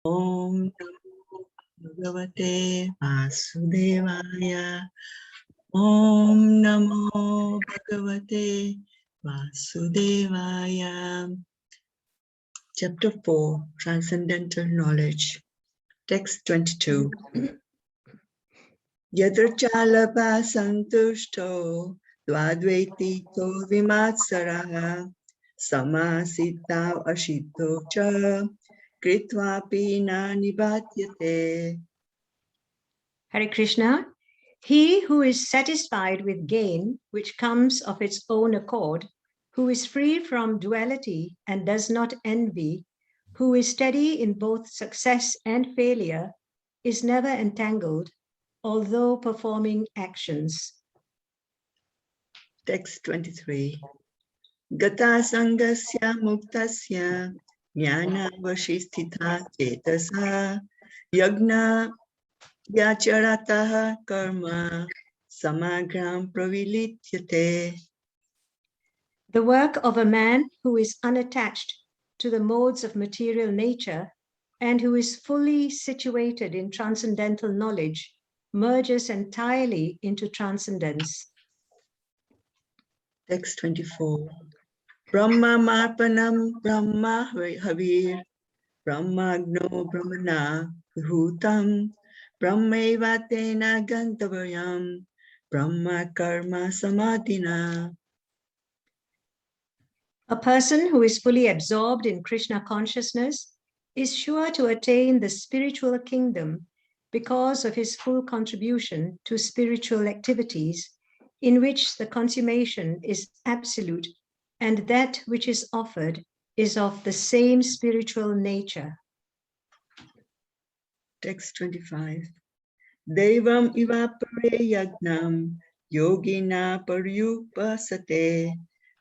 Om Namo Bhagavate Vasudevaya. Om Namo Bhagavate Vasudevaya. Chapter 4, Transcendental Knowledge. Text 22. Yadrachalapa santushto dvadvaitito vimatsaraha samasita ashito cha kritvapi na nibatyate. Hare Krishna. He who is satisfied with gain, which comes of its own accord, who is free from duality and does not envy, who is steady in both success and failure, is never entangled, although performing actions. Text 23. Gata sangasya muktasya jnana vashistitha cetasa yagna vyacharataha karma samagram pravilityate. The work of a man who is unattached to the modes of material nature and who is fully situated in transcendental knowledge merges entirely into transcendence. Text 24. Brahma marpanam brahma havir brahmagno brahmana vihutam brahmeva tena gantavayam brahma karma samadhina. A person who is fully absorbed in Krishna consciousness is sure to attain the spiritual kingdom because of his full contribution to spiritual activities, in which the consummation is absolute and that which is offered is of the same spiritual nature. Text 25. Devam ivapare yagnam yogina paryupasate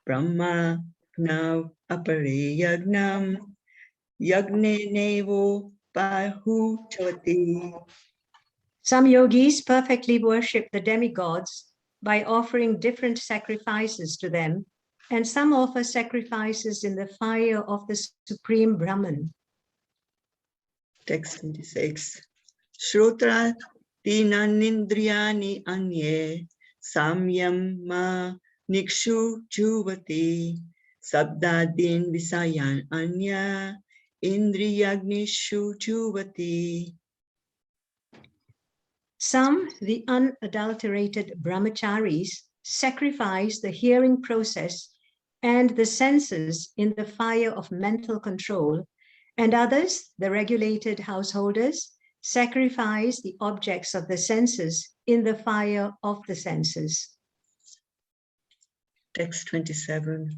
brahma now apare yagnam yagne nevo pahu chavati. Some yogis perfectly worship the demigods by offering different sacrifices to them, and some offer sacrifices in the fire of the Supreme Brahman. Text 26. Shrotra tinanindriyani anye samyam ma nikshu juvati sabdadin visayan anya indriyagnishu juvati. Some, the unadulterated brahmacharis, sacrifice the hearing process and the senses in the fire of mental control, and others, the regulated householders, sacrifice the objects of the senses in the fire of the senses. Text 27.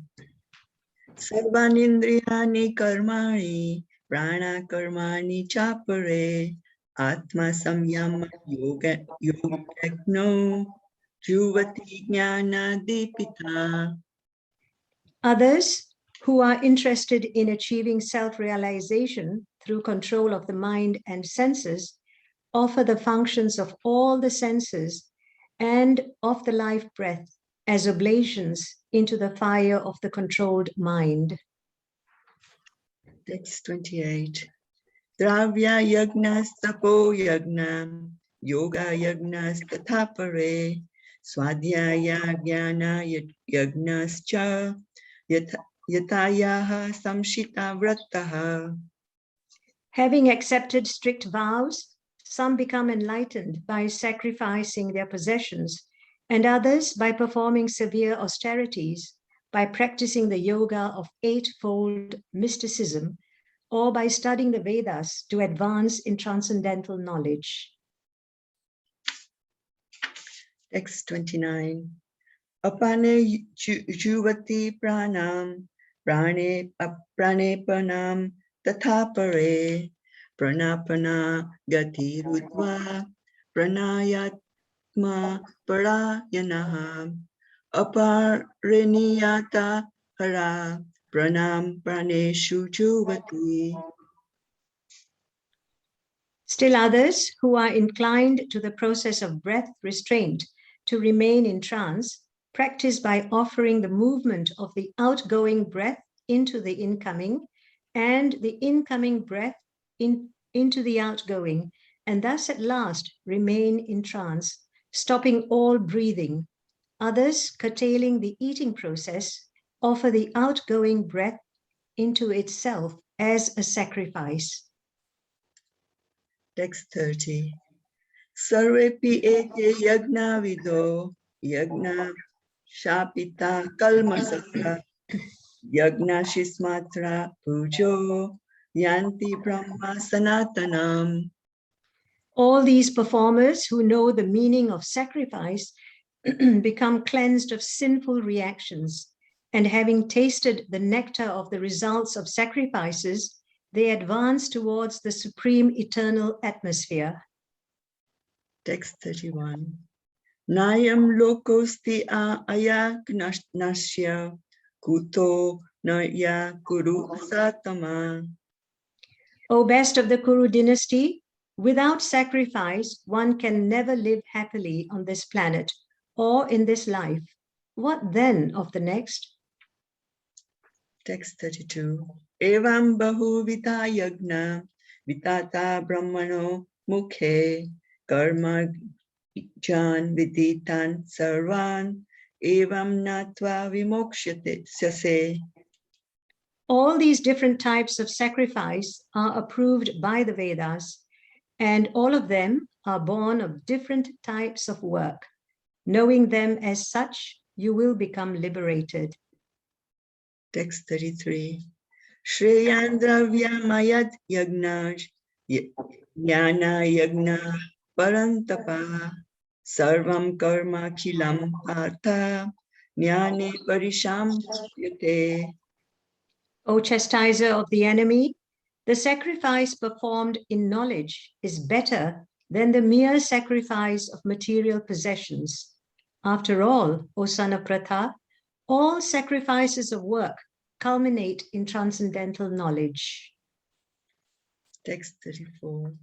Sarvanindriyani karmani prana karmani chapare atma samyama yoga yogagno juvati jnana dipita. Others, who are interested in achieving self-realization through control of the mind and senses, offer the functions of all the senses and of the life breath as oblations into the fire of the controlled mind. Text 28. Dravya yagnas tapo yagnam yoga yagnas tathapare swadhyaya jnana yagnas cha yatayaha samshita vrataha. Having accepted strict vows, some become enlightened by sacrificing their possessions, and others by performing severe austerities, by practicing the yoga of eightfold mysticism, or by studying the Vedas to advance in transcendental knowledge. Text 29. Apane juvati pranam prane pranepanam tathapare pranapana gati rudva pranayatma parayanaha apareniyata hara pranam praneshu juvati. Still others, who are inclined to the process of breath restraint to remain in trance, practice by offering the movement of the outgoing breath into the incoming and the incoming breath into the outgoing, and thus at last remain in trance, stopping all breathing. Others, curtailing the eating process, offer the outgoing breath into itself as a sacrifice. Text 30. Sarvepi ete yagna vido yagna shapita kalmasaka yagna shismatra pujo yanti brahma sanatanam. All these performers who know the meaning of sacrifice become cleansed of sinful reactions, and having tasted the nectar of the results of sacrifices, they advance towards the supreme eternal atmosphere. Text 31. Nayam lokosti aya nasya kuto naya kuru satama. O best of the Kuru dynasty, without sacrifice, one can never live happily on this planet or in this life. What then of the next? Text 32. Evam bahu vita yagna vitata brahmano mukhe karma jan viditan sarvan evam natva vimokshate sase. All these different types of sacrifice are approved by the Vedas, and all of them are born of different types of work. Knowing them as such, you will become liberated. Text 33. Shreyandra vyamayad yagna jnana yagna parantapa sarvam karma khilam partha jnane parisham yate. O chastiser of the enemy, the sacrifice performed in knowledge is better than the mere sacrifice of material possessions. After all, O son of Pratha, all sacrifices of work culminate in transcendental knowledge. Text 34.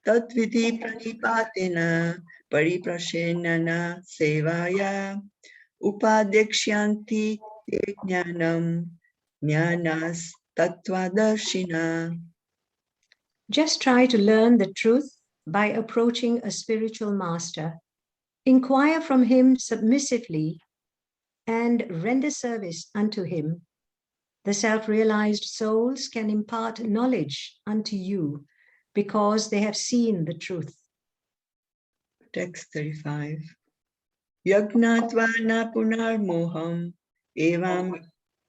Tatviti pranipatena pariprashenana sevaya upadekshanti te jnanam jnanas tattvadarshina. Just try to learn the truth by approaching a spiritual master. Inquire from him submissively and render service unto him. The self-realized souls can impart knowledge unto you because they have seen the truth. Text 35. Yagnatva na punar moham evam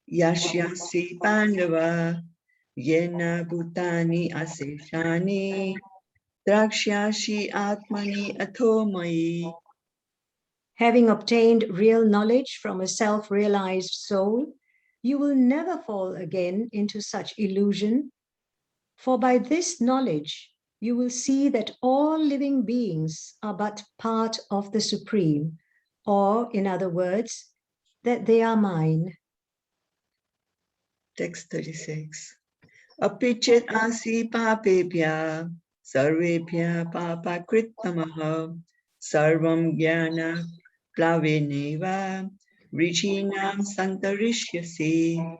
yashyasi pandava yena bhutani aseshani drakshashi atmani athomayi. Having obtained real knowledge from a self-realized soul, you will never fall again into such illusion, for by this knowledge you will see that all living beings are but part of the Supreme, or in other words, that they are mine. Text 36. Apichet asi papebhya sarvebhya papa kritamaha sarvam jnana plaveneva vrijinam santarishyasi.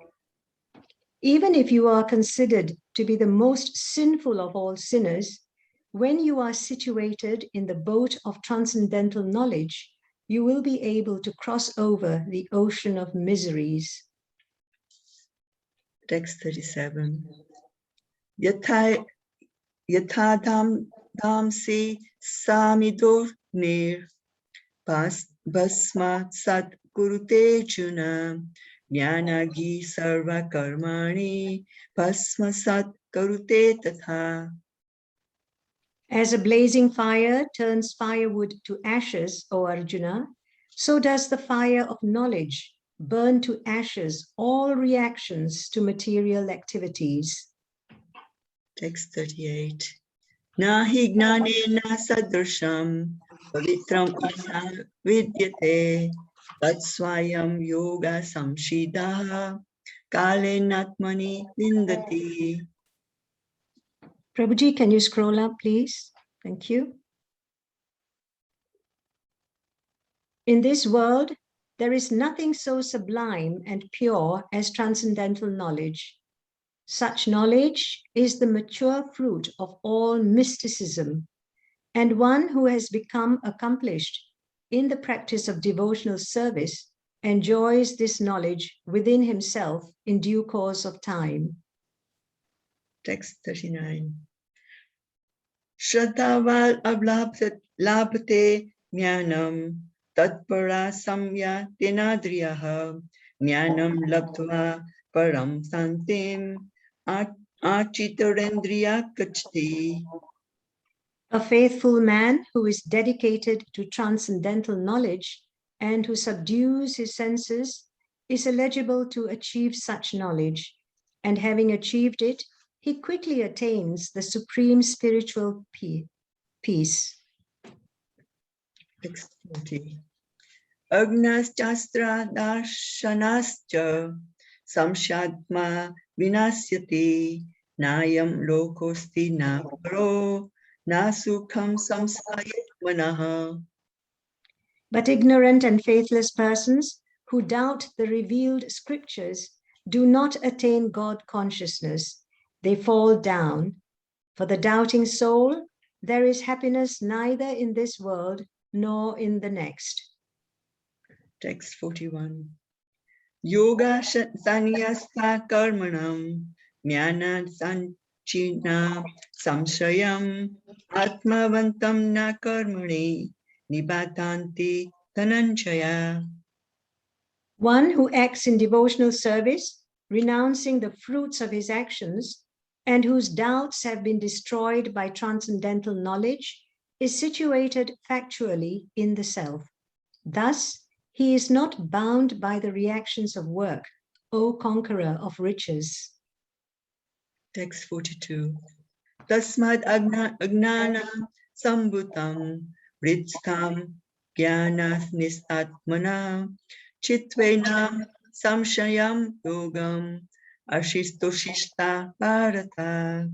Even if you are considered to be the most sinful of all sinners, when you are situated in the boat of transcendental knowledge, you will be able to cross over the ocean of miseries. Text 37. Yatha dhamsi samidor nir bhasma sat kurute chuna jnanagi sarva karmani bhasma sat karute tatha. As a blazing fire turns firewood to ashes, O Arjuna, so does the fire of knowledge burn to ashes all reactions to material activities. Text 38. Nahi gnanena sadrasham pavitram isa vidyate tatsvayam yoga samshidaha kalenatmani vindati. Prabhuji, can you scroll up, please? Thank you. In this world, there is nothing so sublime and pure as transcendental knowledge. Such knowledge is the mature fruit of all mysticism, and one who has become accomplished in the practice of devotional service enjoys this knowledge within himself in due course of time. Text 39. Shraddhaval labhate jnanam tatpara samya tenadriyaha jnanam labdva param santim achitarendriya kachti. A faithful man who is dedicated to transcendental knowledge and who subdues his senses is eligible to achieve such knowledge, and having achieved it, he quickly attains the supreme spiritual peace. Text 40. Agnaschastra darshanascha samshadma vinasyati nayam lokosti na paro na sukham samsayat manaha. But ignorant and faithless persons who doubt the revealed scriptures do not attain God consciousness. They fall down. For the doubting soul, there is happiness neither in this world nor in the next. Text 41. Yoga sanyasta karmanam jnana sanchina samshayam atmavantam na karmani nibatanti dhananjaya. One who acts in devotional service, renouncing the fruits of his actions, and whose doubts have been destroyed by transcendental knowledge, is situated factually in the self. Thus, he is not bound by the reactions of work, O conqueror of riches. Text 42. Tasmad agnana sambutam vritstam jnana nistatmana chitvena samshayam yogam ashistoshishta bharata.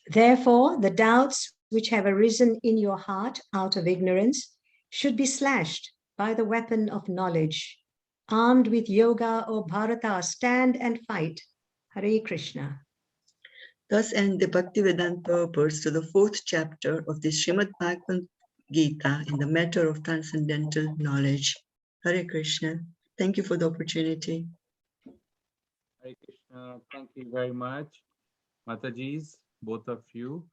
Therefore, the doubts which have arisen in your heart out of ignorance should be slashed by the weapon of knowledge. Armed with yoga, O Bharata, stand and fight. Hare Krishna. Thus end the Bhaktivedanta purpose to the 4th chapter of the Srimad Bhagavad Gita in the matter of transcendental knowledge. Hare Krishna. Thank you for the opportunity. Hare Krishna. Thank you very much, Matajis, both of you.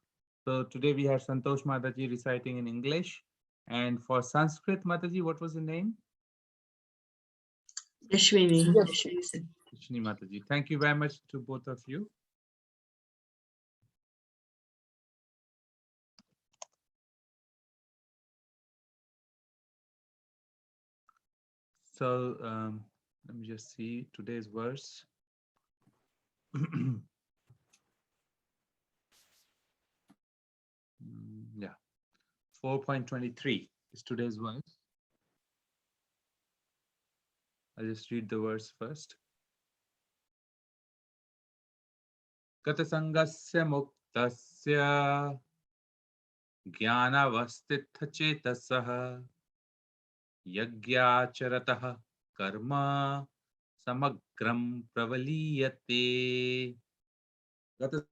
So today we have Santosh Mataji reciting in English. And for Sanskrit, Mataji, what was the name? Yashwini. Krishni Mataji. Thank you very much to both of you. So let me just see today's verse. Yeah, 4.23 is today's verse. I'll just read the verse first. Katasangasya muktasya jnanavastitha chetasaha yagyacharatah karma samagram pravaliyate. Katasya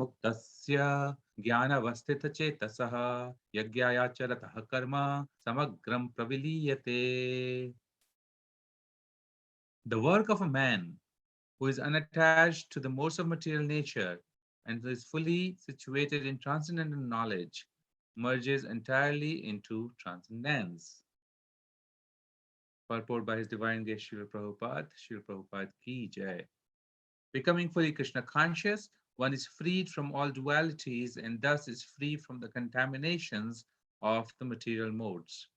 muktasya jnanavastitha chetasaha yagyacharatah karma samagram pravaliyate. The work of a man who is unattached to the modes of material nature and who is fully situated in transcendental knowledge merges entirely into transcendence. Purport by His Divine Grace Srila Prabhupada ki jai. Becoming fully Krishna conscious, one is freed from all dualities and thus is free from the contaminations of the material modes.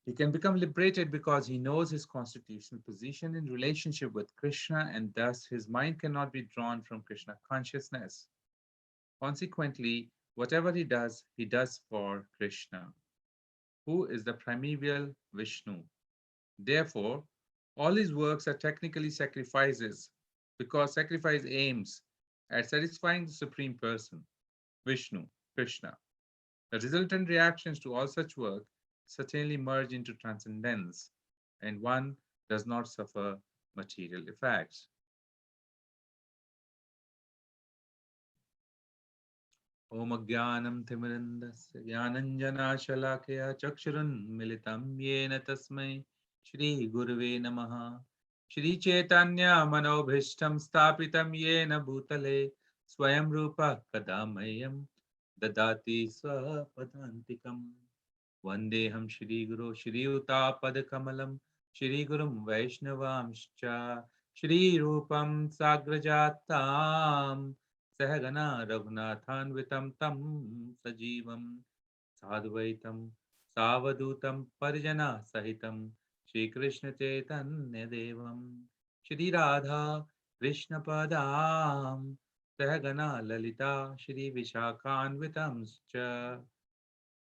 He can become liberated because he knows his constitutional position in relationship with Krishna, and thus his mind cannot be drawn from Krishna consciousness. Consequently, whatever he does for Krishna, who is the primeval Vishnu. Therefore, all his works are technically sacrifices, because sacrifice aims at satisfying the Supreme Person, Vishnu, Krishna. The resultant reactions to all such work certainly merge into transcendence, and one does not suffer material effects. Om Jnanam Timirandasya Jnananjana Shalakaya Chakshurun Militam Yena Tasmai Shri Gurave Namaha Shri Chaitanya Manobhishtam Stapitam Yena Bhutale Swayam Rupa Kadamayam Dadati Swapadantikam Vandeham Shri Guru Shri Utapad Kamalam Shri Gurum Vaishnavamscha Shri Rupam Sagrajatam Sahagana Raghunathanvitam Tam Sajivam Sadvaitam Savadutam Parijana Sahitam Shri Krishna Chaitanya Devam Shri Radha Krishna Padam Sahagana Lalita Shri Vishakhanvitam Cha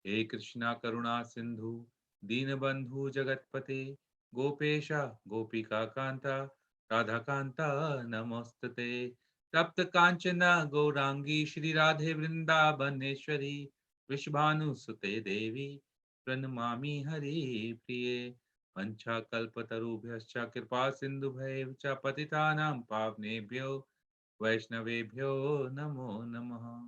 He Krishna Karuna Sindhu Dinabandhu Jagatpate Gopesha Gopika Kanta Radha Kanta Namostate Tapta Kanchana Gaurangi Shri Radhe Vrindavaneshwari Vishbhanu Sute Devi Pranamami Hari Priye Pancha Kalpatarubhyascha Kripa Sindhu Bhaivcha Patitanam Pavnebhyo Vaishnavebhyo Namo Namaha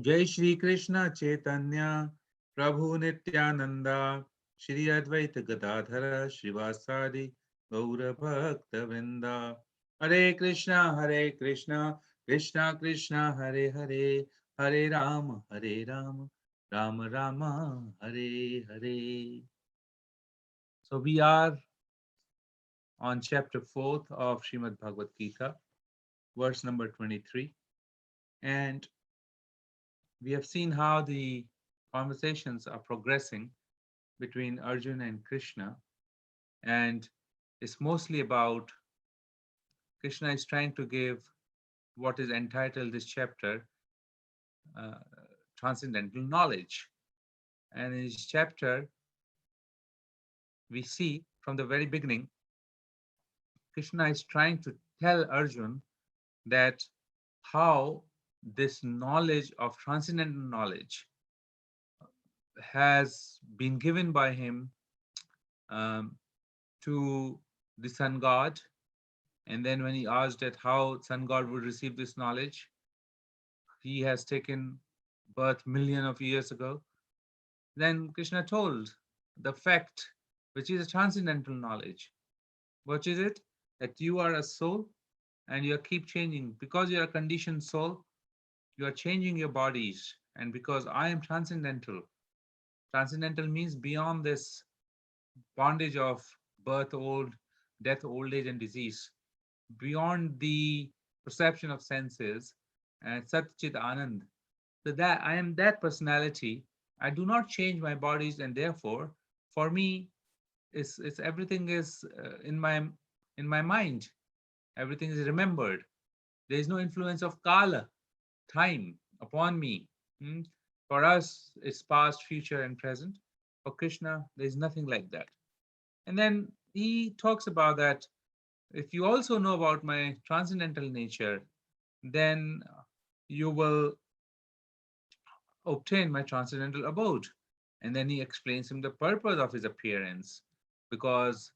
Jai Shri Krishna Chaitanya Prabhu Nityananda Shri Advaita Gadadhara Srivasadi Gaura Bhakta Vrinda Hare Krishna Krishna Krishna Hare Hare Hare Rama Rama Rama Hare Hare. So we are on chapter 4th of Srimad Bhagavad Gita, verse number 23, and we have seen how the conversations are progressing between Arjuna and Krishna, and it's mostly about Krishna is trying to give what is entitled this chapter uh, transcendental knowledge. And in this chapter, we see from the very beginning, Krishna is trying to tell Arjuna that how this knowledge of transcendental knowledge has been given by him um, to the sun god. And then when he asked that how sun god would receive this knowledge, he has taken birth million of years ago. Then Krishna told the fact, which is a transcendental knowledge. What is it? That you are a soul and you keep changing. Because you are a conditioned soul, you are changing your bodies. And because I am transcendental, transcendental means beyond this bondage of birth, death, old age, and disease, beyond the perception of senses, and Sat Chit Anand. So that I am that personality. I do not change my bodies, and therefore, for me, it's everything is in my mind. Everything is remembered. There is no influence of kala, time, upon me. Hmm? For us, it's past, future, and present. For Krishna, there is nothing like that. And then he talks about that if you also know about my transcendental nature, then you will obtain my transcendental abode. And then he explains him the purpose of his appearance, because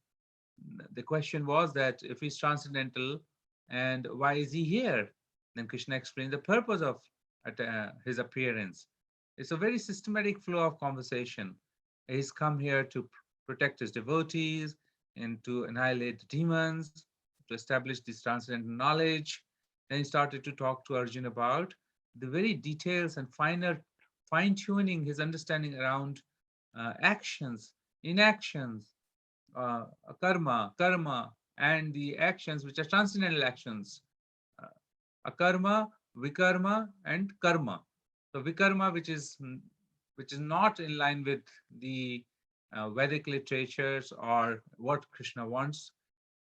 the question was that if he's transcendental and why is he here? Then Krishna explained the purpose of his appearance. It's a very systematic flow of conversation. He's come here to protect his devotees and to annihilate the demons, to establish this transcendental knowledge. Then he started to talk to Arjuna about the very details and finer fine tuning his understanding around actions, inactions, karma, and the actions which are transcendental actions, uh, akarma, vikarma, and karma. So vikarma, which is not in line with the Vedic literatures or what Krishna wants.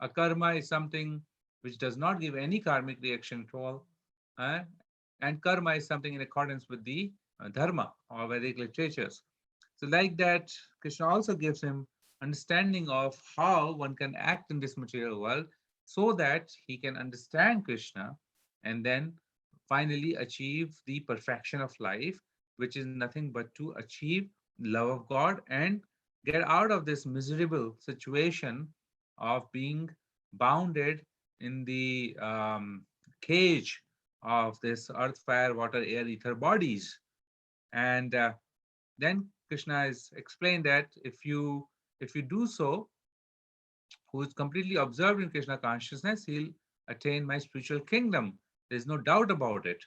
Akarma is something which does not give any karmic reaction at all, uh, and karma is something in accordance with the dharma or Vedic literatures. So, like that, Krishna also gives him understanding of how one can act in this material world so that he can understand Krishna and then finally achieve the perfection of life, which is nothing but to achieve love of God and get out of this miserable situation of being bounded in the cage of this earth, fire, water, air, ether bodies. And then Krishna is explained that if you do so, who is completely observed in Krishna consciousness, he'll attain my spiritual kingdom. There's no doubt about it.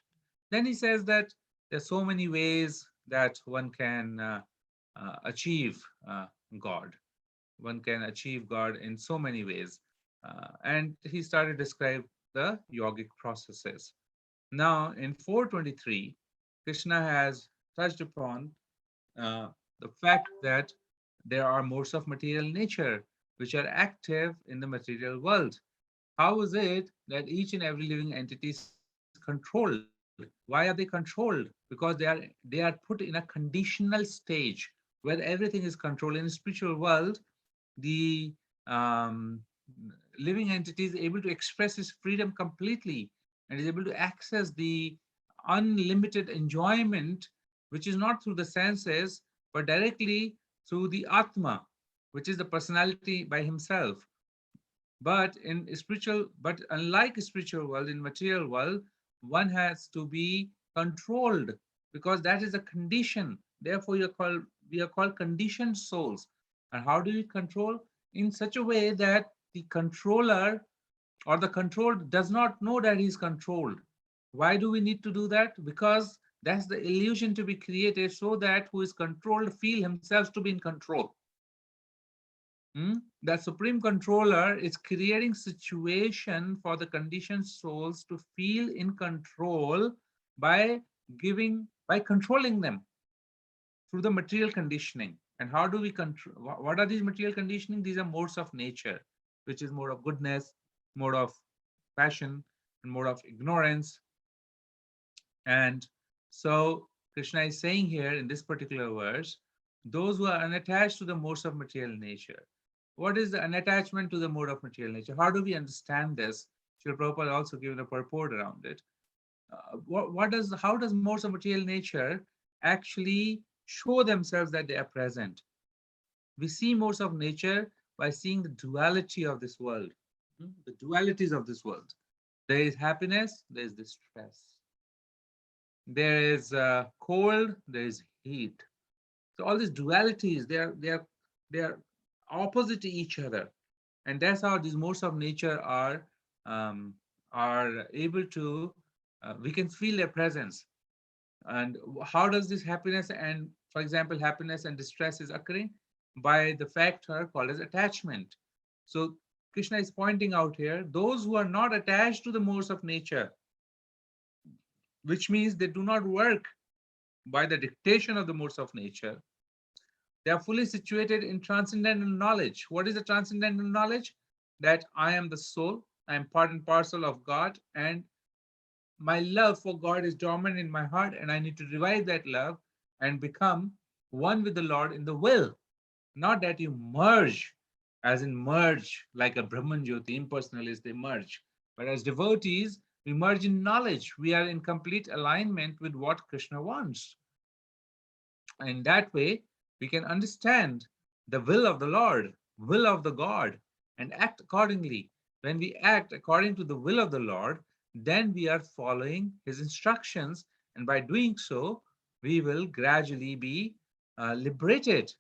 Then he says that there's so many ways that one can achieve God. One can achieve God in so many ways. And he started to describe the yogic processes. Now, in 423, Krishna has touched upon the fact that there are modes of material nature which are active in the material world. How is it that each and every living entity is controlled? Why are they controlled? Because they are put in a conditional stage where everything is controlled. In the spiritual world, the um, living entity is able to express his freedom completely and is able to access the unlimited enjoyment, which is not through the senses, but directly through the Atma, which is the personality by himself. But unlike spiritual world, in material world, one has to be controlled because that is a condition. Therefore, we are called conditioned souls. And how do we control? In such a way that the controller or the controlled does not know that he's controlled. Why do we need to do that? Because that's the illusion to be created so that who is controlled feel himself to be in control. The supreme controller is creating situation for the conditioned souls to feel in control by controlling them through the material conditioning. And how do we control? What are these material conditioning? These are modes of nature, which is mode of goodness, mode of passion, and mode of ignorance. And so Krishna is saying here in this particular verse, those who are unattached to the modes of material nature. What is the unattachment to the mode of material nature? How do we understand this? Srila Prabhupada also given a purport around it. How does modes of material nature actually show themselves that they are present? We see modes of nature by seeing the duality of this world, the dualities of this world. There is happiness, there is distress. There is cold, there is heat. So all these dualities, they are opposite to each other, and that's how these modes of nature are able to. We can feel their presence. And how does this happiness and, for example, happiness and distress is occurring? By the factor called as attachment. So Krishna is pointing out here those who are not attached to the modes of nature, which means they do not work by the dictation of the modes of nature. They are fully situated in transcendental knowledge. What is the transcendental knowledge? That I am the soul, I am part and parcel of God, and my love for God is dormant in my heart, and I need to revive that love and become one with the Lord in the will. Not that you merge, as in merge like a Brahman Jyoti, impersonalists, they merge. But as devotees, we merge in knowledge. We are in complete alignment with what Krishna wants. In that way, we can understand the will of the Lord, will of the God, and act accordingly. When we act according to the will of the Lord, then we are following his instructions, and by doing so, we will gradually be liberated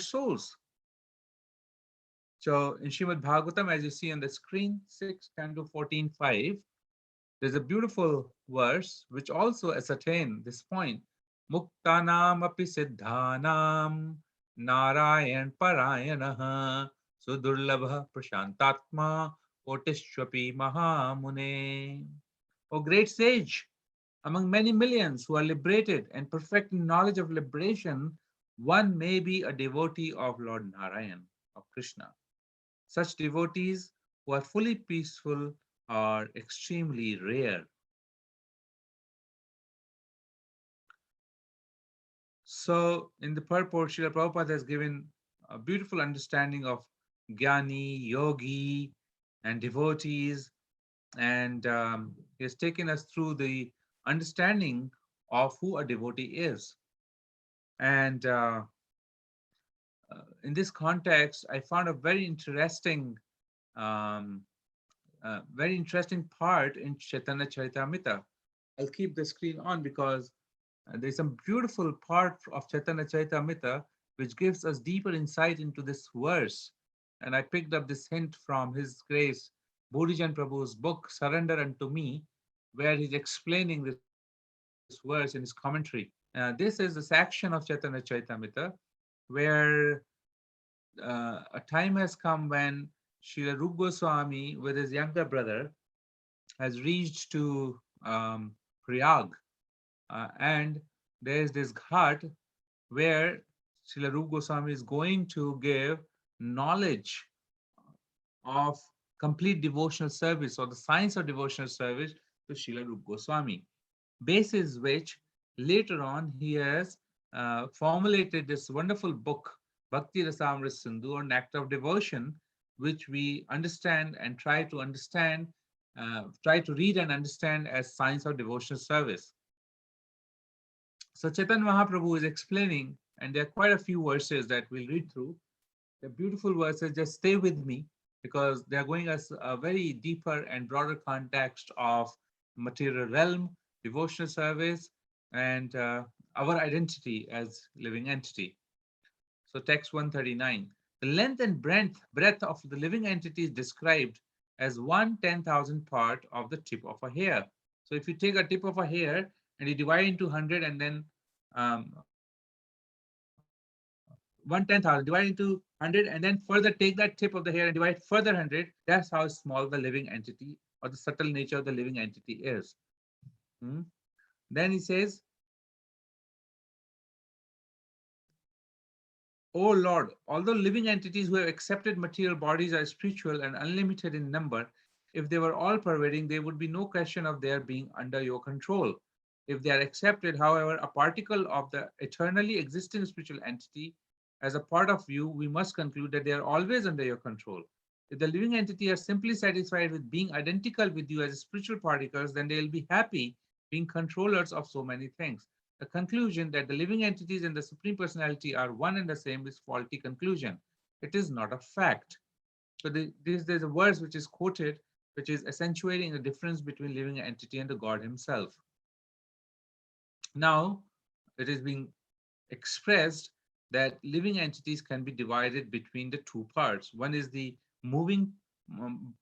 souls. So in Srimad Bhagavatam, as you see on the screen, 6, 10 to 14, 5, there's a beautiful verse which also ascertain this point. Muktanam api siddhanam narayan parayanaha sudurlabha prashantatma otishwapi mahamune. O great sage, among many millions who are liberated and perfect in knowledge of liberation, one may be a devotee of Lord Narayan, of Krishna. Such devotees who are fully peaceful are extremely rare. So, in the purport, Srila Prabhupada has given a beautiful understanding of Jnani, Yogi, and devotees, and he has taken us through the understanding of who a devotee is. And in this context, I found a um, very interesting part in Chaitanya Charitamrita. I'll keep the screen on because there's some beautiful part of Chaitanya Charitamrita which gives us deeper insight into this verse. And I picked up this hint from His Grace Bodhijan Prabhu's book, Surrender Unto Me, where he's explaining this verse in his commentary. This is the section of Chaitanya Charitamrita where a time has come when Srila Rupa Goswami with his younger brother has reached to Prayag, and there is this ghat where Srila Rupa Goswami is going to give knowledge of complete devotional service or the science of devotional service to Srila Rupa Goswami, basis which later on he has formulated this wonderful book, Bhakti Rasamrita Sindhu, or an act of devotion, which we understand and try to read and understand as science of devotional service. So Chaitanya Mahaprabhu is explaining, and there are quite a few verses that we'll read through. They're beautiful verses, just stay with me because they're going as a very deeper and broader context of material realm, devotional service, and our identity as living entity. So text 139, the length and breadth of the living entity is described as 1/10,000th part of the tip of a hair. So if you take a tip of a hair and you divide into 100 and then 1/10,000 divide into 100 and then further take that tip of the hair and divide further 100, that's how small the living entity or the subtle nature of the living entity is. Then he says, "O Lord, although living entities who have accepted material bodies are spiritual and unlimited in number, if they were all pervading, there would be no question of their being under your control. If they are accepted, however, a particle of the eternally existing spiritual entity, as a part of you, we must conclude that they are always under your control. If the living entity are simply satisfied with being identical with you as spiritual particles, then they will be happy being controllers of so many things. The conclusion that the living entities and the Supreme Personality are one and the same is faulty conclusion. It is not a fact." So there's a verse which is quoted, which is accentuating the difference between living entity and the God himself. Now, it is being expressed that living entities can be divided between the two parts. One is the moving,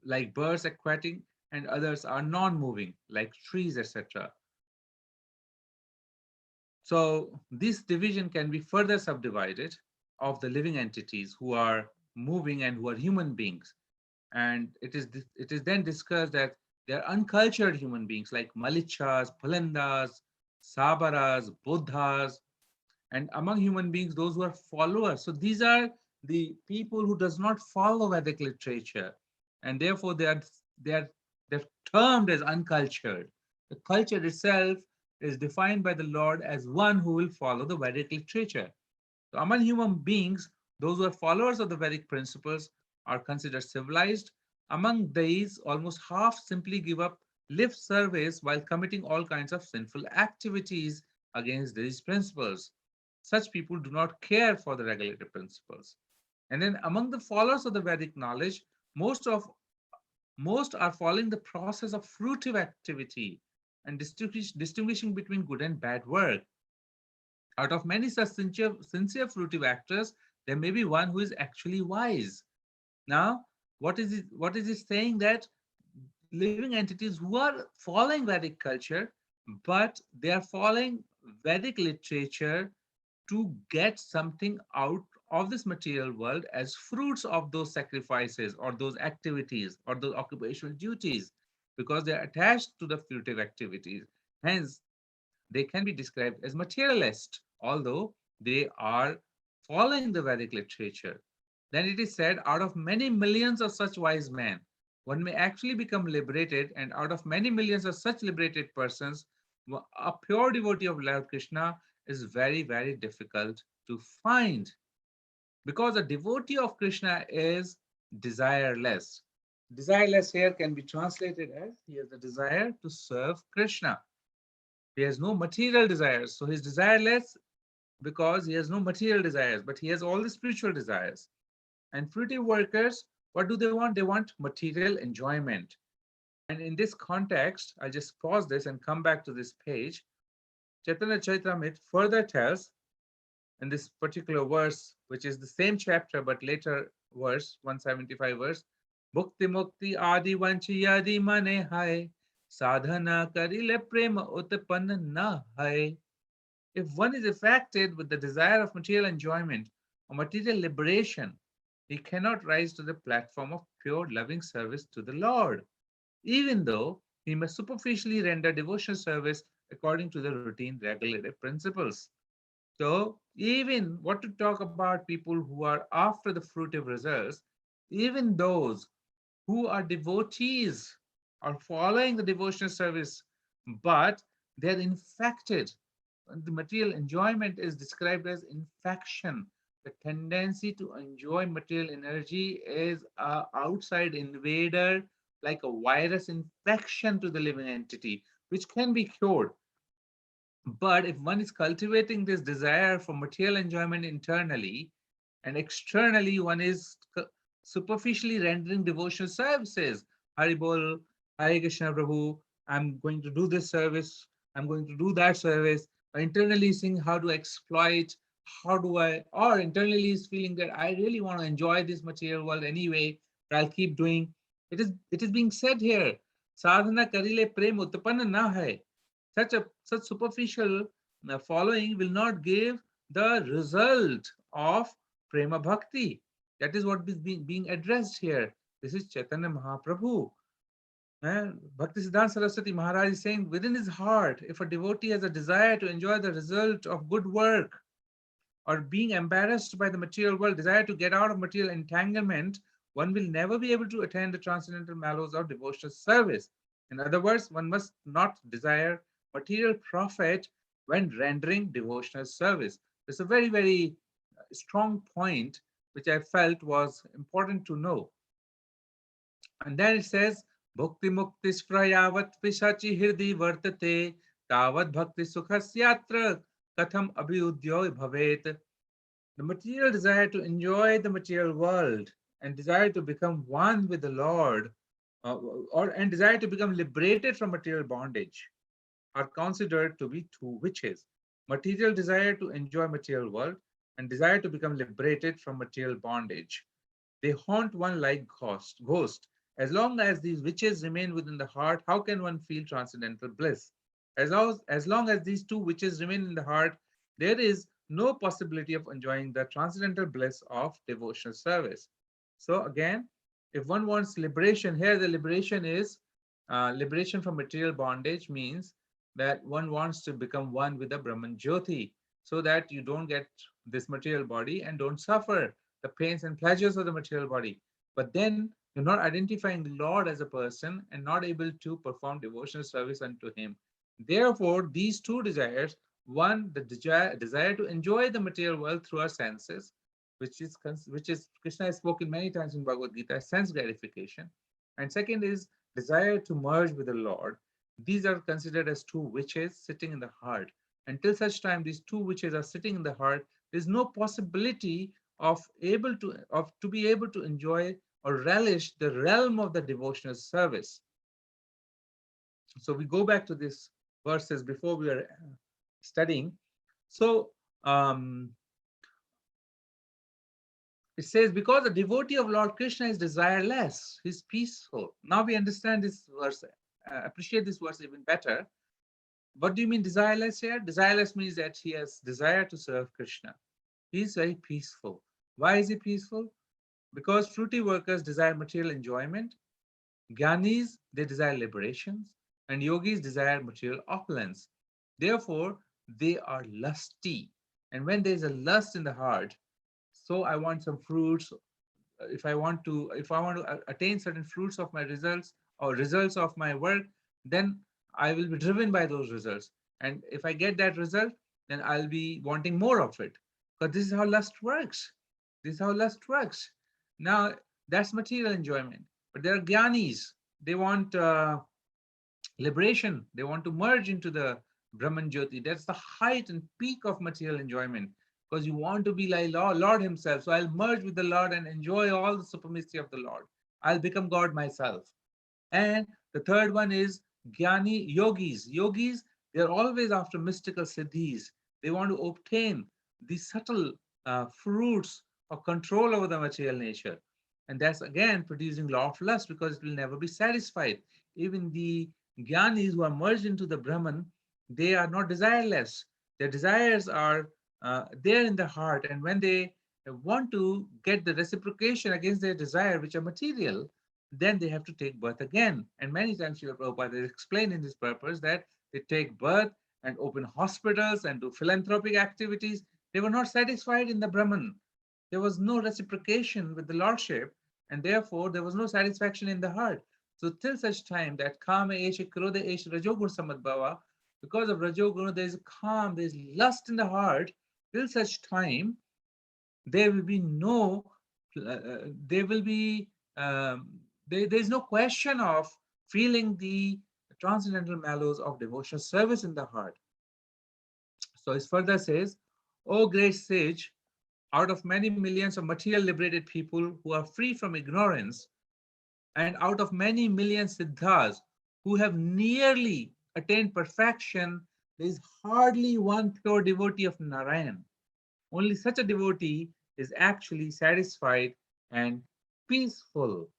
like birds, aquatic, and others are non-moving, like trees, etc. So this division can be further subdivided of the living entities who are moving and who are human beings. And it is then discussed that they are uncultured human beings like Malichas, Palandas, Sabaras, Buddhas, and among human beings, those who are followers. So these are the people who does not follow Vedic literature, and therefore they're termed as uncultured. The culture itself is defined by the Lord as one who will follow the Vedic literature. So among human beings, those who are followers of the Vedic principles are considered civilized. Among these, almost half simply give up lip service while committing all kinds of sinful activities against these principles. Such people do not care for the regulative principles. And then among the followers of the Vedic knowledge, most are following the process of fruitive activity and distinguishing between good and bad work. Out of many such sincere fruitive actors, there may be one who is actually wise. Now, what is it? What is it saying? That living entities who are following Vedic culture, but they are following Vedic literature to get something out of this material world as fruits of those sacrifices or those activities or those occupational duties, because they are attached to the fruitive activities. Hence, they can be described as materialist, although they are following the Vedic literature. Then it is said, out of many millions of such wise men, one may actually become liberated, and out of many millions of such liberated persons, a pure devotee of Lord Krishna is very, very difficult to find, because a devotee of Krishna is desireless. Desireless here can be translated as he has a desire to serve Krishna. He has no material desires, so he's desireless because he has no material desires, but he has all the spiritual desires. And fruitive workers, what do they want? They want material enjoyment. And in this context, I'll just pause this and come back to this page. Chaitanya Charitamrita further tells in this particular verse, which is the same chapter but later verse, 175 verse, Bhukti Mukti Adi Vanchi Yadi Mane Hai Sadhana Karile Prema Utpanna Na Hai. If one is affected with the desire of material enjoyment or material liberation, he cannot rise to the platform of pure loving service to the Lord, even though he must superficially render devotional service according to the routine regulative principles. So, even what to talk about people who are after the fruitive results, even those who are devotees are following the devotional service, but they're infected. The material enjoyment is described as infection. The tendency to enjoy material energy is a outside invader, like a virus infection to the living entity, which can be cured. But if one is cultivating this desire for material enjoyment internally, and externally one is superficially rendering devotional services, Hari Bol, Hare Krishna Prabhu, I'm going to do this service, I'm going to do that service, or internally seeing how to exploit, how do I, or internally is feeling that I really want to enjoy this material world anyway, but I'll keep doing. It is being said here, sadhana karile prem utpanna na hai. Such superficial following will not give the result of prema bhakti. That is what is being addressed here. This is Chaitanya Mahaprabhu. Bhakti Siddhanta Saraswati Maharaj is saying, within his heart, if a devotee has a desire to enjoy the result of good work, or being embarrassed by the material world, desire to get out of material entanglement, one will never be able to attain the transcendental mallows of devotional service. In other words, one must not desire material profit when rendering devotional service. It's a very, very strong point which I felt was important to know. And then it says, Bhukti Mukti Sprayavat Pishachi Hirdi Vartate Tavat Bhakti Sukhasyatra Katham Abhyudyoy Bhavet. The material desire to enjoy the material world and desire to become one with the Lord, and desire to become liberated from material bondage are considered to be two witches. Material desire to enjoy material world and desire to become liberated from material bondage. They haunt one like ghost. As long as these witches remain within the heart, how can one feel transcendental bliss? As long as these two witches remain in the heart, there is no possibility of enjoying the transcendental bliss of devotional service. So again, if one wants liberation, here the liberation is liberation from material bondage means that one wants to become one with the Brahman Jyoti so that you don't get this material body and don't suffer the pains and pleasures of the material body. But then you're not identifying the Lord as a person and not able to perform devotional service unto him. Therefore, these two desires, one, the desire to enjoy the material world through our senses, which is Krishna has spoken many times in Bhagavad Gita, sense gratification. And second is desire to merge with the Lord. These are considered as two witches sitting in the heart. Until such time these two witches are sitting in the heart, there's no possibility to be able to enjoy or relish the realm of the devotional service. So we go back to these verses before we are studying. So it says, because the devotee of Lord Krishna is desireless, he's peaceful. Now we understand this verse, appreciate this verse even better. What do you mean desireless here? Desireless means that he has desire to serve Krishna. He's very peaceful. Why is he peaceful? Because fruity workers desire material enjoyment, Gyanis, they desire liberations, and yogis desire material opulence. Therefore, they are lusty. And when there is a lust in the heart, so I want some fruits. If I want to attain certain fruits of my results or results of my work, then I will be driven by those results. And if I get that result, then I'll be wanting more of it. Because this is how lust works. This is how lust works. Now, that's material enjoyment. But there are jnanis. They want liberation. They want to merge into the Brahman Jyoti. That's the height and peak of material enjoyment because you want to be like Lord Himself. So I'll merge with the Lord and enjoy all the supremacy of the Lord. I'll become God myself. And the third one is Jnani Yogis. Yogis, they're always after mystical siddhis. They want to obtain the subtle fruits of control over the material nature. And that's again producing law of lust because it will never be satisfied. Even the Jnanis who are merged into the Brahman, they are not desireless. Their desires are there in the heart. And when they want to get the reciprocation against their desire, which are material, then they have to take birth again. And many times Srila Prabhupada has explained in this purpose that they take birth and open hospitals and do philanthropic activities. They were not satisfied in the Brahman. There was no reciprocation with the Lordship, and therefore there was no satisfaction in the heart. So till such time that Kama Esha Krodha Esha Rajogun Samadbhava, because of Rajogun, there is a calm, there is lust in the heart, till such time there will be no, there will be, there's no question of feeling the transcendental mallows of devotional service in the heart. So it further says, O great sage, out of many millions of material liberated people who are free from ignorance, and out of many million siddhas who have nearly attained perfection, there is hardly one pure devotee of Narayan. Only such a devotee is actually satisfied and peaceful.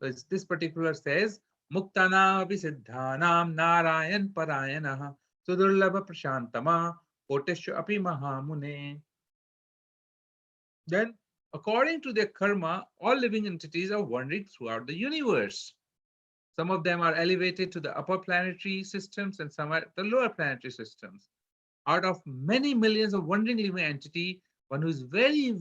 So this particular says, Muktana Siddhanam Narayan Parayanaha Sudurlabha Prashantama Koteshu Api Mahamune. Then, according to their karma, all living entities are wandering throughout the universe. Some of them are elevated to the upper planetary systems and some are the lower planetary systems. Out of many millions of wandering living entity, one who is very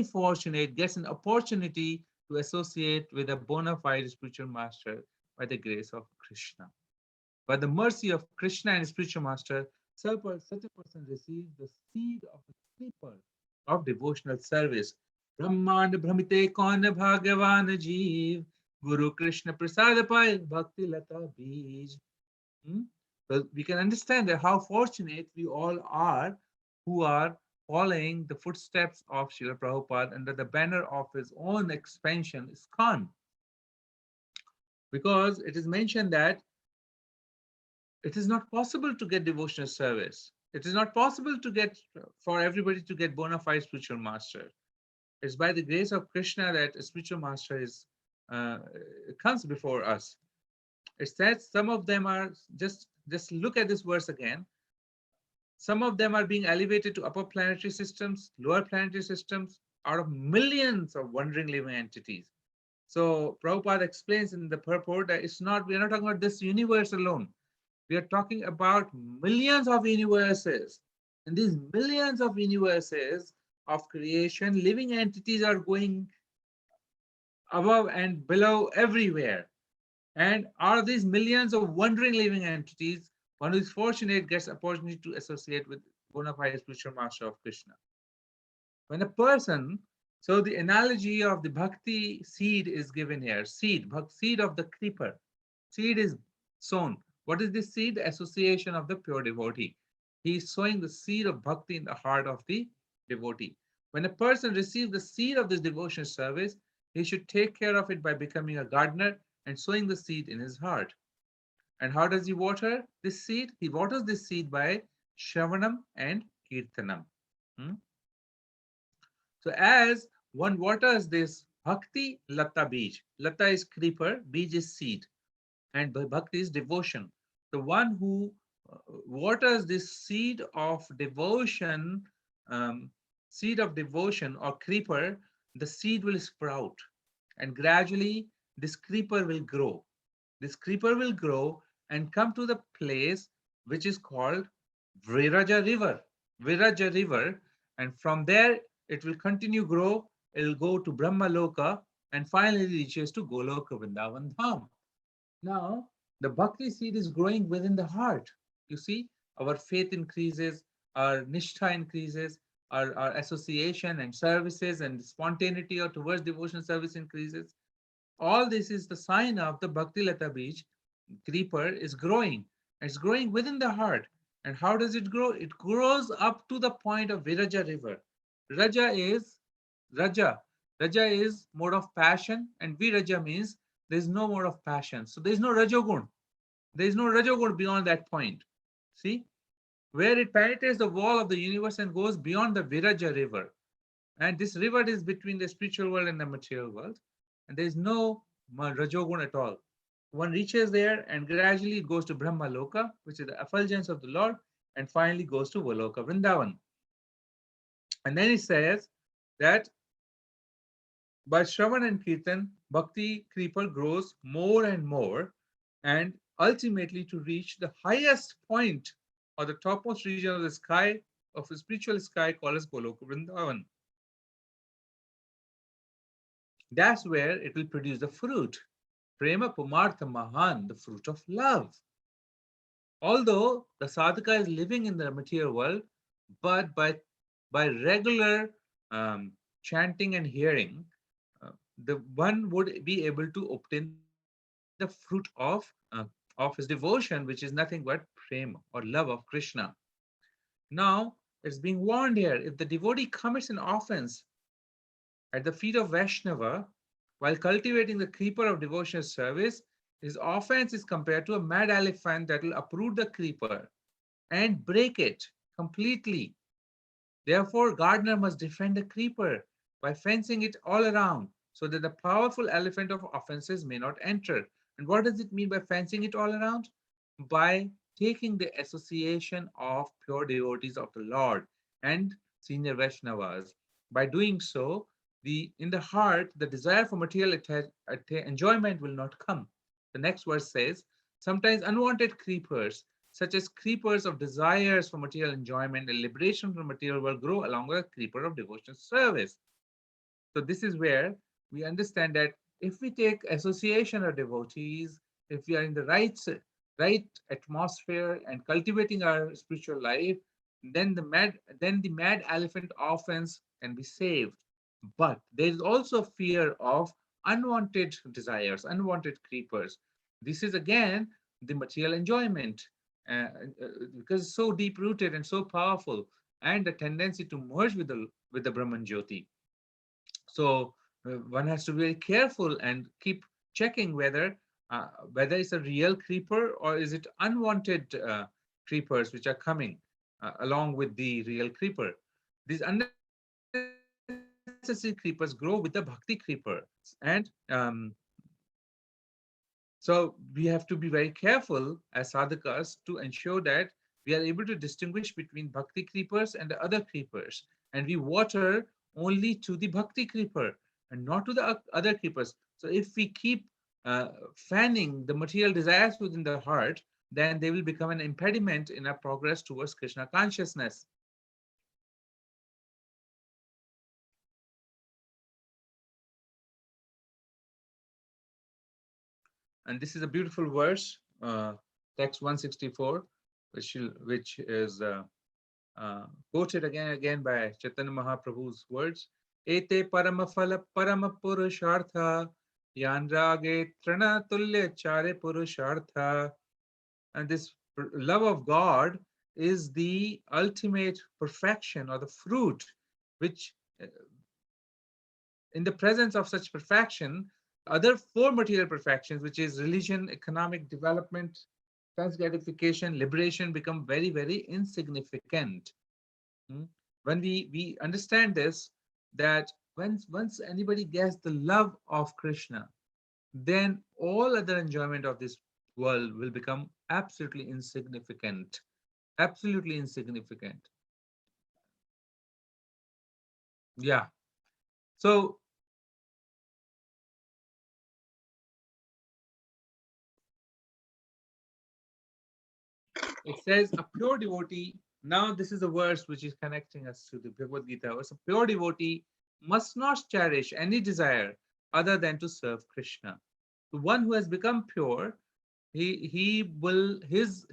fortunate, gets an opportunity to associate with a bona fide spiritual master by the grace of Krishna. By the mercy of Krishna and spiritual master, such a person receives the seed of the creeper of devotional service. Brahmand Brahmite Kaun Bhagavan Jeev Guru Krishna Prasad Pai Bhakti Lata Bij. So we can understand that how fortunate we all are who are following the footsteps of Srila Prabhupada under the banner of his own expansion, ISKCON. Because it is mentioned that it is not possible to get devotional service. It is not possible to get for everybody to get bona fide spiritual master. It's by the grace of Krishna that a spiritual master is comes before us. It says some of them are just look at this verse again. Some of them are being elevated to upper planetary systems, lower planetary systems, out of millions of wandering living entities. So Prabhupada explains in the purport that we're not talking about this universe alone. We are talking about millions of universes. And these millions of universes of creation, living entities are going above and below everywhere. And out of these millions of wandering living entities, one who is fortunate gets opportunity to associate with bona fide spiritual master of Krishna. When a person, so the analogy of the bhakti seed is given here. Seed of the creeper. Seed is sown. What is this seed? The association of the pure devotee. He is sowing the seed of bhakti in the heart of the devotee. When a person receives the seed of this devotional service, he should take care of it by becoming a gardener and sowing the seed in his heart. And how does he water this seed? He waters this seed by Shravanam and Kirtanam. So as one waters this bhakti, lata bij. Lata is creeper, bij is seed, and bhakti is devotion. The one who waters this seed of devotion, or creeper, the seed will sprout, and gradually this creeper will grow. This creeper will grow and come to the place which is called Viraja River. Viraja River, and from there it will continue grow. It will go to Brahma Loka and finally reaches to Goloka Vrindavan Dham. Now, the bhakti seed is growing within the heart. You see, our faith increases, our nishtha increases, our association and services and spontaneity or towards devotional service increases. All this is the sign of the Bhakti Lata Bij creeper is growing. It's growing within the heart. And how does it grow? It grows up to the point of Viraja river. Raja is Raja. Raja is mode of passion, and Viraja means there is no mode of passion. So there is no Rajogun. There is no Rajogun beyond that point. See? Where it penetrates the wall of the universe and goes beyond the Viraja river. And this river is between the spiritual world and the material world. And there is no Rajogun at all. One reaches there and gradually it goes to Brahma Loka, which is the effulgence of the Lord, and finally goes to Valoka Vrindavan. And then it says that by Shravan and Kirtan, Bhakti Creeper grows more and more, and ultimately to reach the highest point or the topmost region of the sky, of the spiritual sky, called as Goloka Vrindavan. That's where it will produce the fruit. Prema Pumartha Mahan, the fruit of love. Although the sadhaka is living in the material world, but by regular chanting and hearing, the one would be able to obtain the fruit of his devotion, which is nothing but prema or love of Krishna. Now, it's being warned here, if the devotee commits an offense at the feet of Vaishnava while cultivating the creeper of devotional service, his offense is compared to a mad elephant that will uproot the creeper and break it completely. Therefore, gardener must defend the creeper by fencing it all around so that the powerful elephant of offenses may not enter. And what does it mean by fencing it all around? By taking the association of pure devotees of the Lord and senior Vaishnavas. By doing so, in the heart, the desire for material enjoyment will not come. The next verse says, sometimes unwanted creepers, such as creepers of desires for material enjoyment and liberation from material world, grow along with a creeper of devotional service. So this is where we understand that if we take association of devotees, if we are in the right atmosphere and cultivating our spiritual life, then the mad elephant offense can be saved. But there is also fear of unwanted desires, unwanted creepers. This is again the material enjoyment, because it's so deep rooted and so powerful, and the tendency to merge with the Brahman Jyoti. So one has to be very careful and keep checking whether it's a real creeper or is it unwanted creepers which are coming along with the real creeper. These unnecessary creepers grow with the bhakti creeper, and so we have to be very careful as sadhakas to ensure that we are able to distinguish between bhakti creepers and the other creepers, and we water only to the bhakti creeper and not to the other creepers. So if we keep fanning the material desires within the heart, then they will become an impediment in our progress towards Krishna consciousness. And this is a beautiful verse, text 164, which is quoted again and again by Chaitanya Mahaprabhu's words. Ete paramaphala paramapurushartha yanrage trana tulya chare purushartha. And this love of God is the ultimate perfection or the fruit, which in the presence of such perfection, other four material perfections, which is religion, economic development, sense gratification, liberation, become very, very insignificant. When we understand this, that once anybody gets the love of Krishna, then all other enjoyment of this world will become absolutely insignificant. Absolutely insignificant. Yeah. So it says a pure devotee. Now, this is a verse which is connecting us to the Bhagavad Gita. A pure devotee must not cherish any desire other than to serve Krishna. The one who has become pure, he will his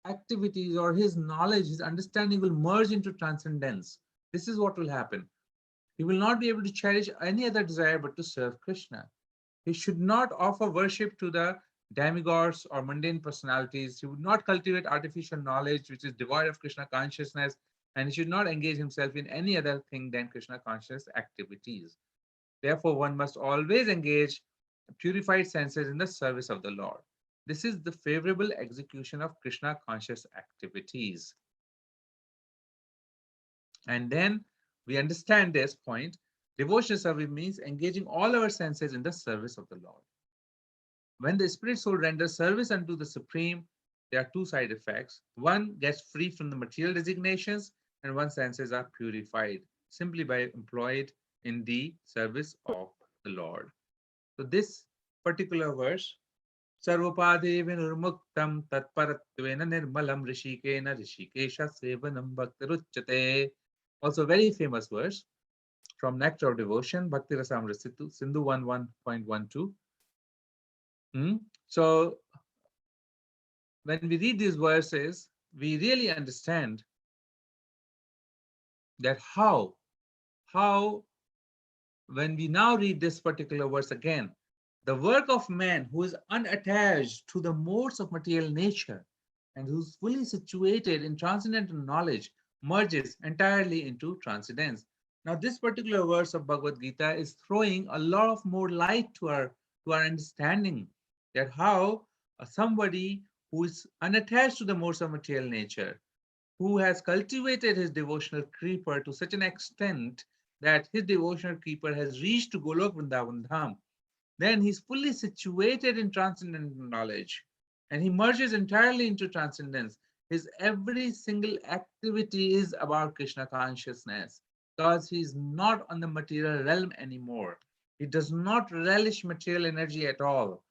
activities or his knowledge, his understanding will merge into transcendence. This is what will happen. He will not be able to cherish any other desire but to serve Krishna. He should not offer worship to the demigods or mundane personalities. He would not cultivate artificial knowledge which is devoid of Krishna consciousness, and he should not engage himself in any other thing than Krishna conscious activities. Therefore, one must always engage purified senses in the service of the Lord. This is the favorable execution of Krishna conscious activities. And then we understand this point. Devotional service means engaging all our senses in the service of the Lord. When the spirit soul renders service unto the Supreme, there are two side effects. One gets free from the material designations, and one's senses are purified simply by employed in the service of the Lord. So this particular verse, Sarvapade vinurmuktam tatparatvena nirmalam rishikena rishikesha sevanam bhaktiruchyate. Also a very famous verse from Nectar of Devotion, Bhakti Rasamrita Sindhu 11.12. So when we read these verses, we really understand that how when we now read this particular verse again, the work of man who is unattached to the modes of material nature and who's fully situated in transcendental knowledge merges entirely into transcendence. Now, this particular verse of Bhagavad Gita is throwing a lot of more light to our understanding that how somebody who is unattached to the modes of material nature, who has cultivated his devotional creeper to such an extent that his devotional creeper has reached to Golok Vrindavan Dham, then he's fully situated in transcendental knowledge and he merges entirely into transcendence. His every single activity is about Krishna consciousness because he's not on the material realm anymore. He does not relish material energy at all.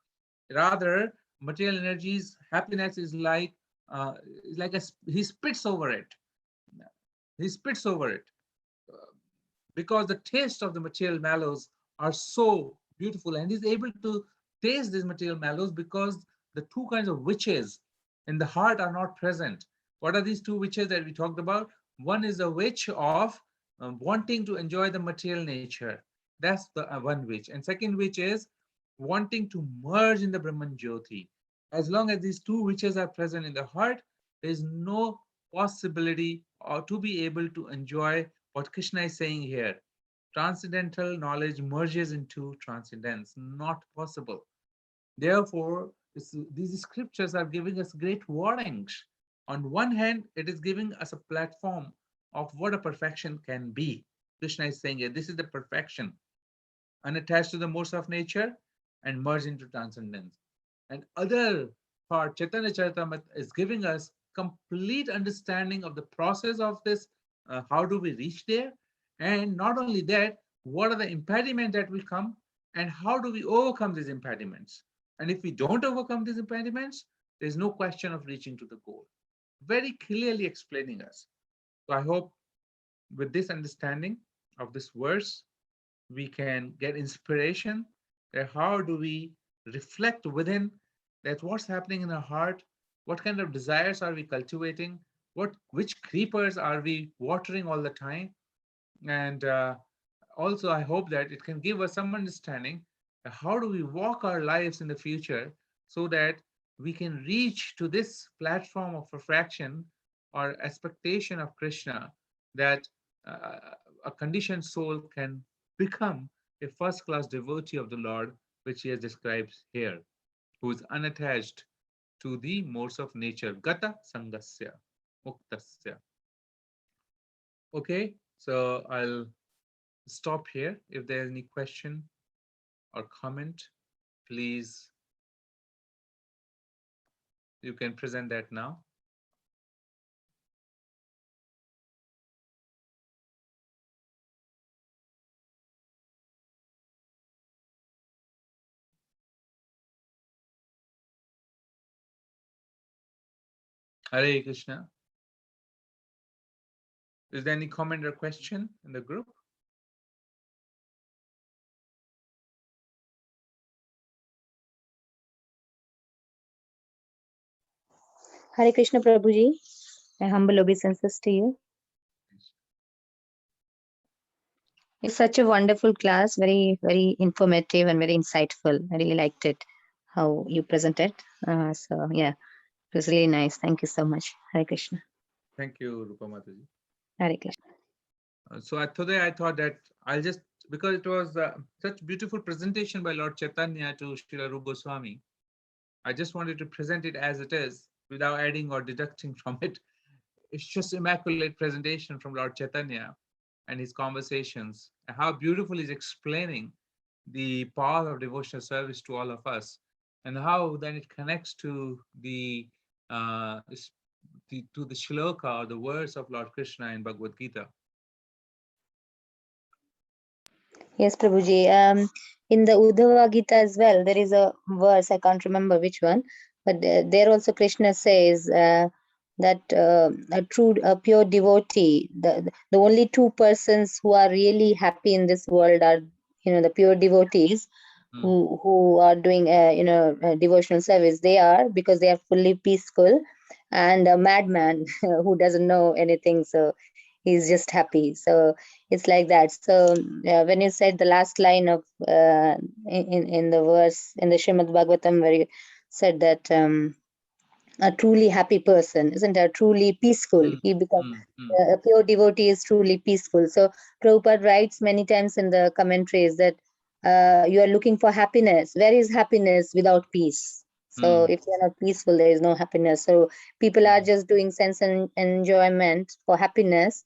Rather, material energy's happiness is like he spits over it. He spits over it because the taste of the material mallows are so beautiful, and he's able to taste these material mallows because the two kinds of witches in the heart are not present. What are these two witches that we talked about? One is a witch of wanting to enjoy the material nature. That's the one witch. And second witch is wanting to merge in the Brahman Jyoti. As long as these two witches are present in the heart, there is no possibility or to be able to enjoy what Krishna is saying here. Transcendental knowledge merges into transcendence. Not possible. Therefore, these scriptures are giving us great warnings. On one hand, it is giving us a platform of what a perfection can be. Krishna is saying here, this is the perfection, unattached to the modes of nature and merge into transcendence. And other part, Chaitanya Charitamrita is giving us complete understanding of the process of this. How do we reach there? And not only that, what are the impediments that will come and how do we overcome these impediments? And if we don't overcome these impediments, there's no question of reaching to the goal. Very clearly explaining us. So I hope with this understanding of this verse, we can get inspiration that how do we reflect within that what's happening in our heart, what kind of desires are we cultivating, which creepers are we watering all the time, and also I hope that it can give us some understanding how do we walk our lives in the future so that we can reach to this platform of perfection or expectation of Krishna, that a conditioned soul can become a first-class devotee of the Lord, which he has described here, who is unattached to the modes of nature. Gata sangasya, muktasya. Okay, so I'll stop here. If there's any question or comment, please, you can present that now. Hare Krishna. Is there any comment or question in the group? Hare Krishna Prabhuji, my humble obeisances to you. It's such a wonderful class, very, very informative and very insightful. I really liked it. how you presented. So yeah, it was really nice. Thank you so much. Hare Krishna. Thank you, Rupa Mataji. Hare Krishna. So today I thought that I'll just, because it was such beautiful presentation by Lord Chaitanya to Srila Rupa Goswami, I just wanted to present it as it is without adding or deducting from it. It's just immaculate presentation from Lord Chaitanya and his conversations, and how beautiful he's explaining the power of devotional service to all of us, and how then it connects to to the shloka or the words of Lord Krishna in Bhagavad Gita. Yes, Prabhuji. In the Uddhava Gita as well, there is a verse, I can't remember which one, but there also Krishna says that a pure devotee, the only two persons who are really happy in this world are, the pure devotees who are doing, devotional service. They are, because they are fully peaceful, and a madman who doesn't know anything, so he's just happy. So it's like that. So when you said the last line of in the verse in the Srimad Bhagavatam, where you said that a truly happy person isn't a truly peaceful, he becomes a pure devotee is truly peaceful. So Prabhupada writes many times in the commentaries that you are looking for happiness. Where is happiness without peace? So if you are not peaceful, there is no happiness. So people are just doing sense and enjoyment for happiness,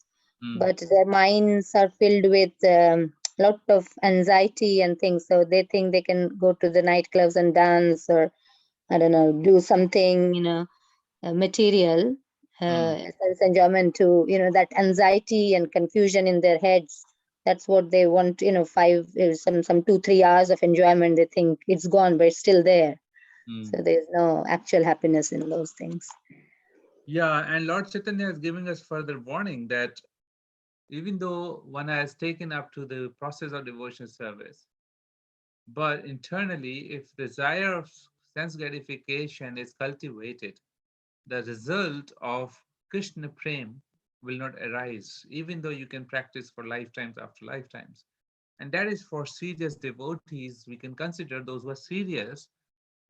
but their minds are filled with lot of anxiety and things. So they think they can go to the nightclubs and dance, or I don't know, do something, material, sense enjoyment to, that anxiety and confusion in their heads. That's what they want, some 2-3 hours of enjoyment. They think it's gone, but it's still there. So there's no actual happiness in those things. Yeah, and Lord Chaitanya is giving us further warning that even though one has taken up to the process of devotional service, but internally, if desire of sense gratification is cultivated, the result of Krishna Prem will not arise, even though you can practice for lifetimes after lifetimes. And that is for serious devotees. We can consider those who are serious,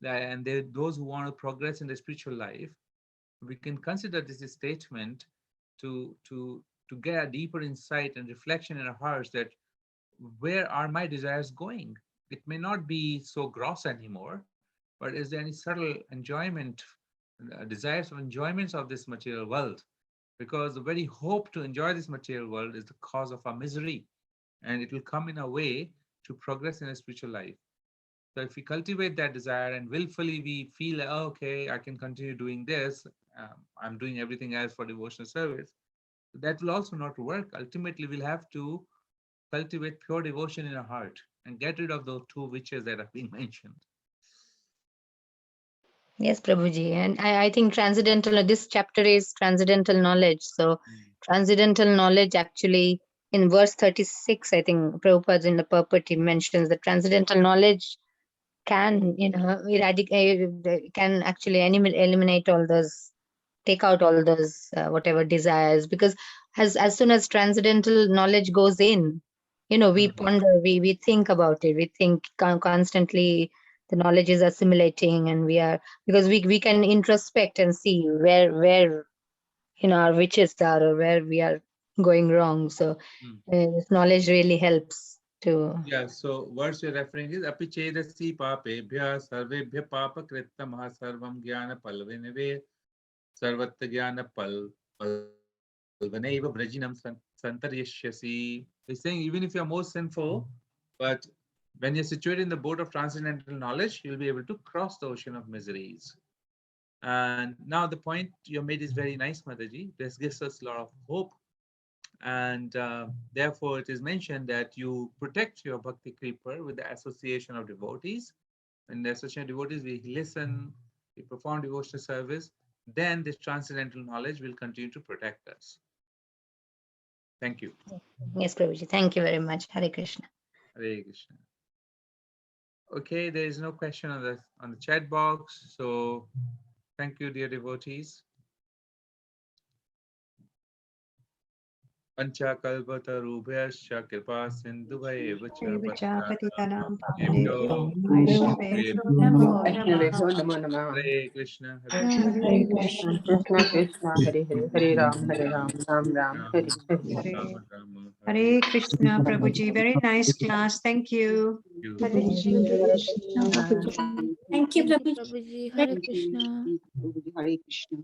and those who want to progress in the spiritual life. We can consider this a statement to get a deeper insight and reflection in our hearts that where are my desires going? It may not be so gross anymore, but is there any subtle enjoyment, desires of enjoyments of this material world? Because the very hope to enjoy this material world is the cause of our misery, and it will come in a way to progress in a spiritual life. So if we cultivate that desire and willfully we feel, oh, okay, I can continue doing this, I'm doing everything else for devotional service, that will also not work. Ultimately, we'll have to cultivate pure devotion in our heart and get rid of those two witches that are being mentioned. Yes, Prabhuji. And I think this chapter is transcendental knowledge. So transcendental knowledge actually, in verse 36, I think Prabhupada in the purport, he mentions that transcendental knowledge can, can actually eliminate all those, take out all those whatever desires, because as soon as transcendental knowledge goes in, we ponder, we think about it, we think constantly. The knowledge is assimilating, and because we can introspect and see where our witches are, or where we are going wrong. So this knowledge really helps to. Yeah, so words you're referring is apichedasi papebhya sarvebhya papa kritamah sarvam jnana palvineve sarvatta jnana palvaneva brajinam santaryashyasi. He's saying even if you're more sinful, but when you're situated in the boat of transcendental knowledge, you'll be able to cross the ocean of miseries. And now the point you made is very nice, Mataji. This gives us a lot of hope. And therefore, it is mentioned that you protect your bhakti creeper with the association of devotees. In the association of devotees, we listen, we perform devotional service, then this transcendental knowledge will continue to protect us. Thank you. Yes, Prabhuji. Thank you very much. Hare Krishna. Hare Krishna. Okay, there is no question on the chat box. So thank you, dear devotees. Pancha kalpatarubhyascha kripa sindhuvaiva cha Patitanam pavanebhyo Vaishnavebhyo Vaishnavebhyo Namo Vaishnavebhyo Namaha. namo namah. Hare Krishna, Hare Hare Krishna, Hare Krishna, Krishna, Krishna Krishna, Hare Hare, Hare Ram, Ram Ram, Hare Hare. Hare Rama, Hare Hare Krishna, Prabhuji. Very nice class. Thank you. you. Hare Krishna. Thank you, Thank you, Prabhuji. Prabhuji. Hare Hare Krishna. Hare Krishna.